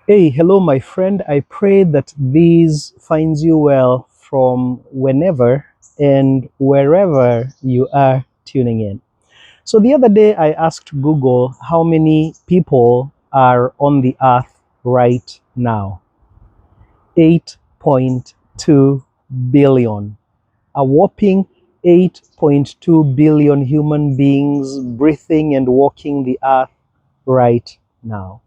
Hey, hello, my friend. I pray that this finds you well from whenever and wherever you are tuning in. So, the other day I asked Google how many people are on the earth right now. 8.2 billion. A whopping 8.2 billion human beings breathing and walking the earth right now.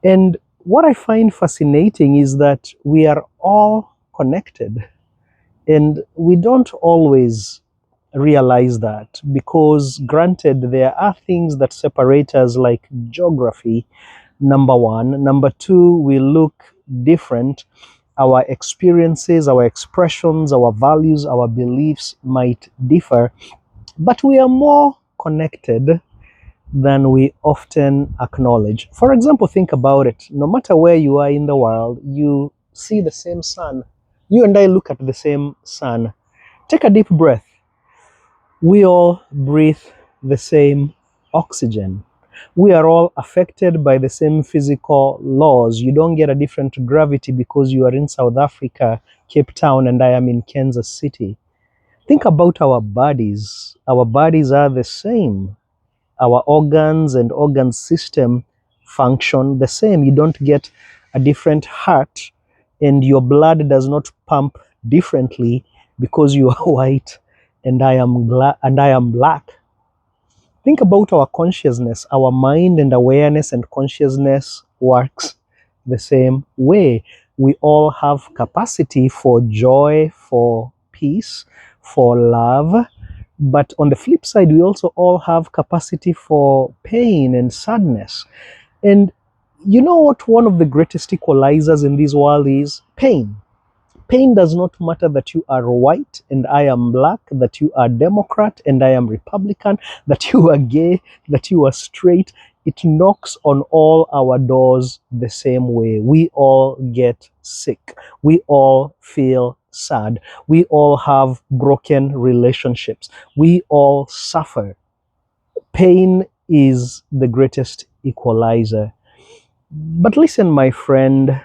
And what I find fascinating is that we are all connected, and we don't always realize that because, granted, there are things that separate us, like geography, number one. Number two, we look different. Our experiences, our expressions, our values, our beliefs might differ, but we are more connected than we often acknowledge. For example, think about it. No matter where you are in the world, you see the same sun. You and I look at the same sun. Take a deep breath. We all breathe the same oxygen. We are all affected by the same physical laws. You don't get a different gravity because you are in South Africa, Cape Town, and I am in Kansas City. Think about our bodies. Our bodies are the same. Our organs and organ system function the same. You don't get a different heart, and your blood does not pump differently because you are white and I am black. Think about our consciousness. Our mind and awareness and consciousness works the same way. We all have capacity for joy, for peace, for love, but on the flip side, we also all have capacity for pain and sadness. And you know what one of the greatest equalizers in this world is? Pain. Pain does not matter that you are white and I am black, that you are Democrat and I am Republican, that you are gay, that you are straight. It knocks on all our doors the same way. We all get sick. We all feel sad. We all have broken relationships. We all suffer. Pain is the greatest equalizer. But listen, my friend,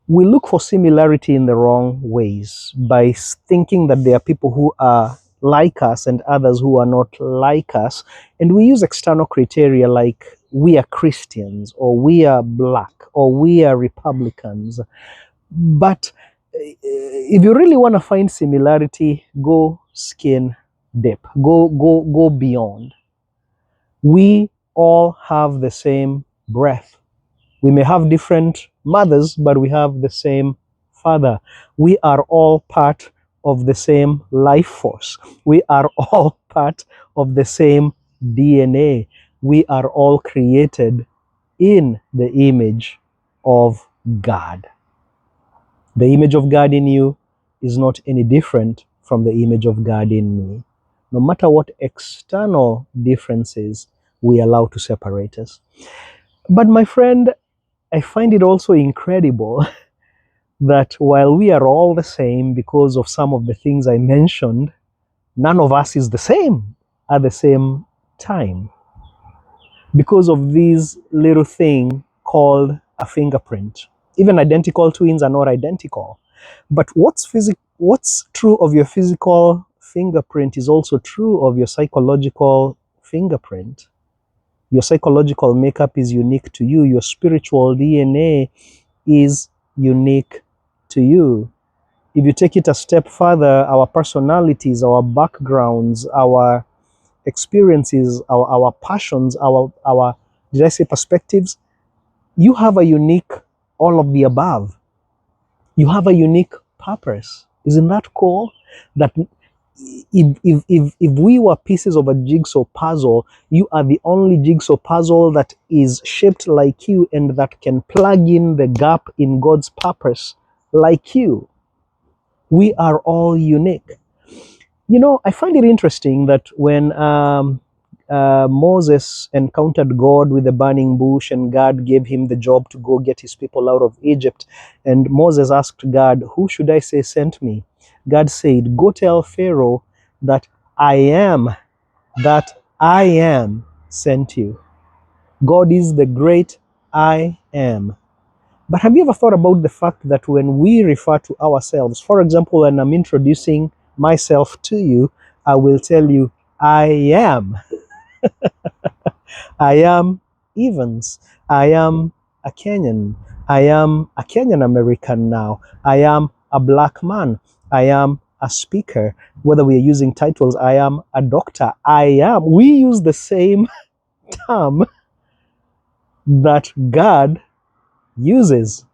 we look for similarity in the wrong ways by thinking that there are people who are like us and others who are not like us. And we use external criteria like we are Christians or we are black or we are Republicans. But if you really want to find similarity, go skin deep, go beyond. We all have the same breath. We may have different mothers, but we have the same father. We are all part of the same life force. We are all part of the same DNA. We are all created in the image of God. The image of God in you is not any different from the image of God in me. No matter what external differences we allow to separate us. But my friend, I find it also incredible that while we are all the same because of some of the things I mentioned, none of us is the same at the same time because of this little thing called a fingerprint. Even identical twins are not identical. But what's true of your physical fingerprint is also true of your psychological fingerprint. Your psychological makeup is unique to you. Your spiritual DNA is unique to you. If you take it a step further, our personalities, our backgrounds, our experiences, our passions, our did I say perspectives? You have a unique all of the above. You have a unique purpose. Isn't that cool? That if we were pieces of a jigsaw puzzle, you are the only jigsaw puzzle that is shaped like you and that can plug in the gap in God's purpose like you. We are all unique. You know, I find it interesting that when Moses encountered God with a burning bush and God gave him the job to go get his people out of Egypt, and Moses asked God, "Who should I say sent me?" God said, "Go tell Pharaoh that I am, that I am sent you." God is the great I am. But have you ever thought about the fact that when we refer to ourselves, for example, when I'm introducing myself to you, I will tell you, I am. I am Evans. I am a Kenyan. I am a Kenyan American now. I am a black man. I am a speaker. Whether we are using titles, I am a doctor. I am. We use the same term that God uses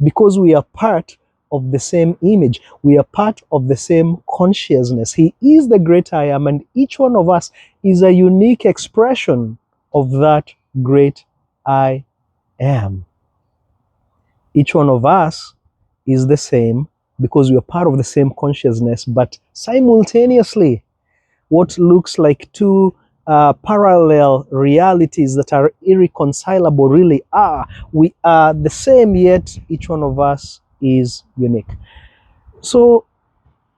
because we are part of the same image. We are part of the same consciousness. He is the great I am, and each one of us is a unique expression of that great I am. Each one of us is the same because we are part of the same consciousness, but simultaneously, what looks like two parallel realities that are irreconcilable really are. We are the same, yet each one of us is unique. So,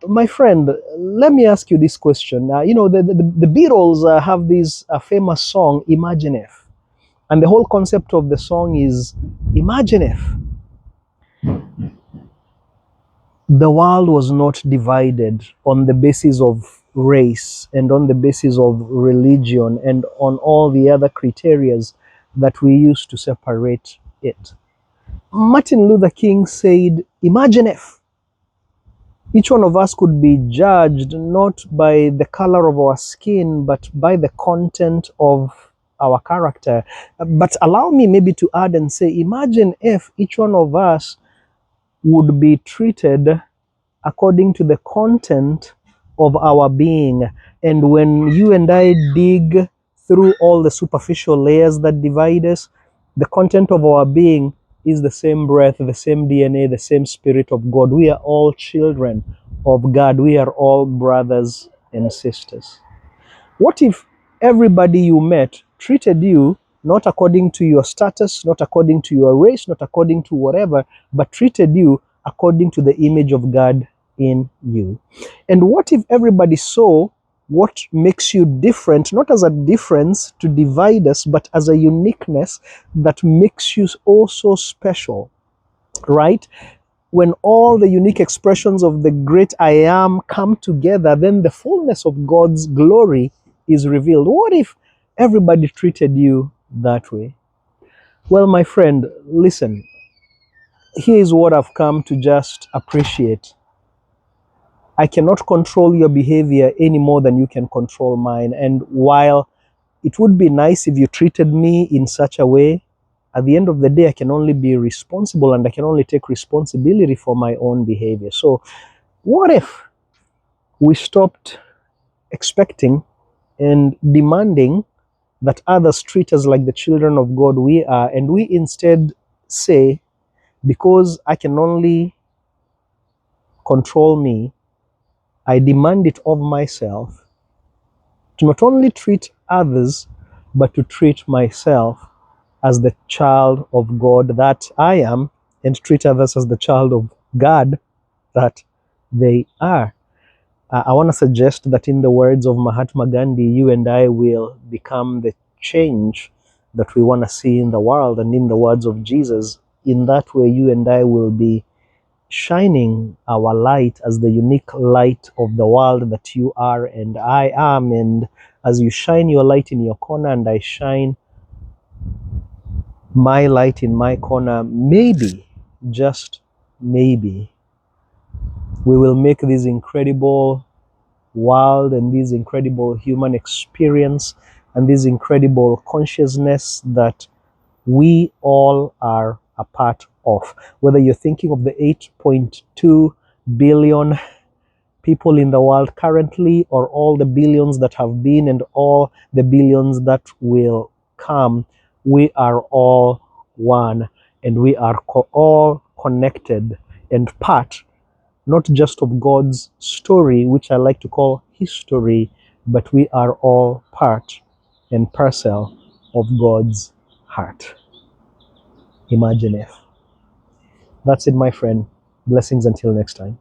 my friend, let me ask you this question. The Beatles have this famous song, Imagine If. And the whole concept of the song is imagine if the world was not divided on the basis of race and on the basis of religion and on all the other criterias that we use to separate it. Martin Luther King said, imagine if each one of us could be judged not by the color of our skin, but by the content of our character. But allow me maybe to add and say, imagine if each one of us would be treated according to the content of our being. And when you and I dig through all the superficial layers that divide us, the content of our being is the same breath, the same DNA, the same Spirit of God. We are all children of God. We are all brothers and sisters. What if everybody you met treated you not according to your status, not according to your race, not according to whatever, but treated you according to the image of God in you? And what if everybody saw what makes you different, not as a difference to divide us, but as a uniqueness that makes you also special, right? When all the unique expressions of the great I am come together, then the fullness of God's glory is revealed. What if everybody treated you that way? Well, my friend, listen, here is what I've come to just appreciate. I cannot control your behavior any more than you can control mine. And while it would be nice if you treated me in such a way, at the end of the day, I can only be responsible and I can only take responsibility for my own behavior. So, what if we stopped expecting and demanding that others treat us like the children of God we are, and we instead say, because I can only control me, I demand it of myself to not only treat others, but to treat myself as the child of God that I am, and treat others as the child of God that they are. I want to suggest that, in the words of Mahatma Gandhi, you and I will become the change that we want to see in the world. And in the words of Jesus, in that way, you and I will be shining our light as the unique light of the world that you are and I am. And as you shine your light in your corner and I shine my light in my corner, maybe, just maybe, we will make this incredible world and this incredible human experience and this incredible consciousness that we all are a part of. Whether you're thinking of the 8.2 billion people in the world currently, or all the billions that have been and all the billions that will come, we are all one, and we are all connected and part not just of God's story, which I like to call history, but we are all part and parcel of God's heart. Imagine if. That's it, my friend. Blessings until next time.